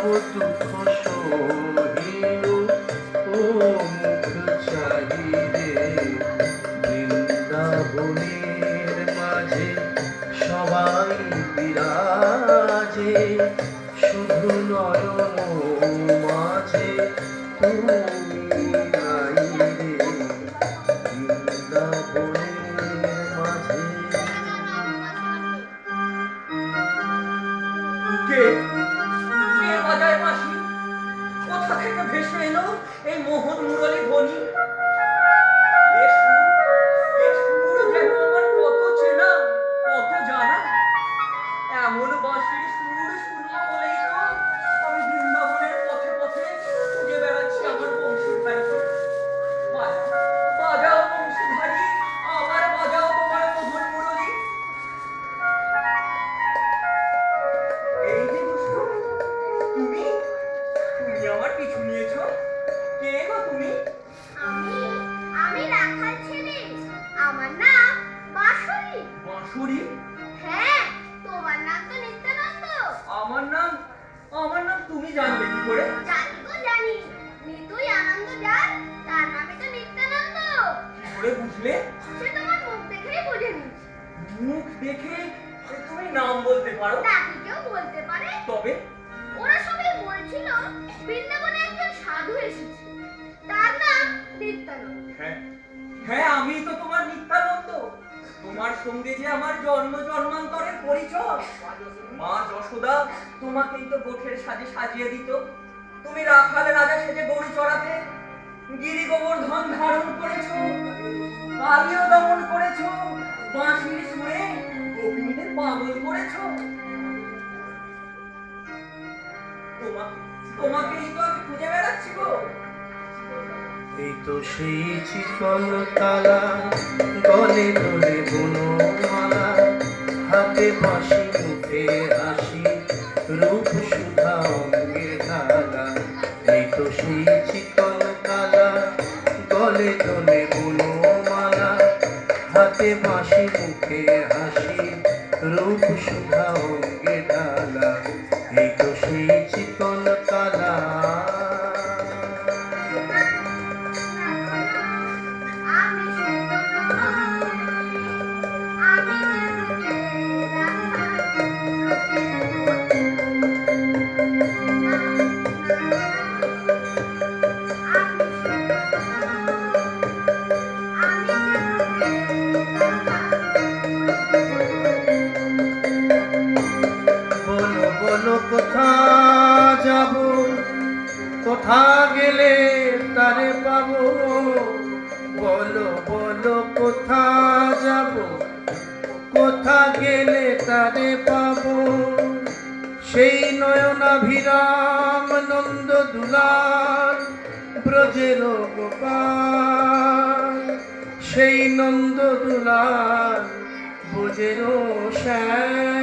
দুঃখ সহিল ও মুখ চাহিরে বৃন্দাবনের মাঝে সবাই বিরাজে শুধু নয়ন মাঝে তুমি নাই রে বৃন্দাবনের মাঝে। কে কে বাজায় বাঁশি? কোথা থেকে ভেসে এলো এই মোহন মুরলী ধ্বনি? এ সুর যেন আমার কত চেনা, কত জানা। এমন বাঁশির সুর শুনি বলেই তো আমি বৃন্দাবনের পথে পথে খুঁজে বেড়াচ্ছি আমার বংশীধারীকে। বাজাও বংশীধারী, আবার বাজাও তোমার মোহন মুরলী। এই যে দুষ্ট, তুমি তুমি আমার পিছু নিয়েছো। কে গো তুমি? আমি আমি রাখাল ছেলে। আমার নাম বাঁশুরি। বাঁশুরি? হ্যাঁ, তোমার নাম তো নিত্যানন্দ। আমার নাম তুমি জানলে কি করে? জানি গো জানি, নিতুই আনন্দ যার, তার নামই তো নিত্যানন্দ। কি করে বুঝলে? সে তোমার মুখ দেখেই বুঝে নিস। মুখ দেখে তুমি নাম বলতে পারো? তা কি কেউ বলতে পারে? তবে ওরা সবাই বলছিল বৃন্দাবনে একজন সাধু এসেছে, তার নাম নিত্যানন্দ। হ্যাঁ হ্যাঁ, আমি তো তোমার নিত্যানন্দ। তোমার সঙ্গে যে আমার জন্ম জন্মান্তরের পরিচয়। মা যশোদা তোমাকেই তো গোঠের সাজে সাজিয়ে দিত। তুমি রাখাল রাজা সেজে গরু চড়াতে, গিরি গোবর্ধন ধারণ করেছো, কালীয় দমন করেছো, বাঁশির সুরে গোপিনীদের পাগল করেছো। তোমাকেই তো আমি খুঁজে বেড়াচ্ছি গো। এই তো সেই চিকন তালা, গলে তোলে বনমালা, হাতে বাঁশি মুখে হাসি, রূপ সুধা অঙ্গে ঢালা। এই তো সেই চিকন তালা, গলে তোলে বনমালা, হাতে বাঁশি মুখে হাসি, রূপ সুধা অঙ্গে ঢালা। এই তো সেই চিকন তালা। আমি বলো বলো কোথা যাব, কোথা গেলে তারে পাবো। বলো বলো কোথা যাব, কোথা গেলে তারে পাবো। সেই নয়নাভিরাম নন্দ দুলাল ব্রজের গোপাল, সেই নন্দ দুলাল ব্রজের শ্যাম।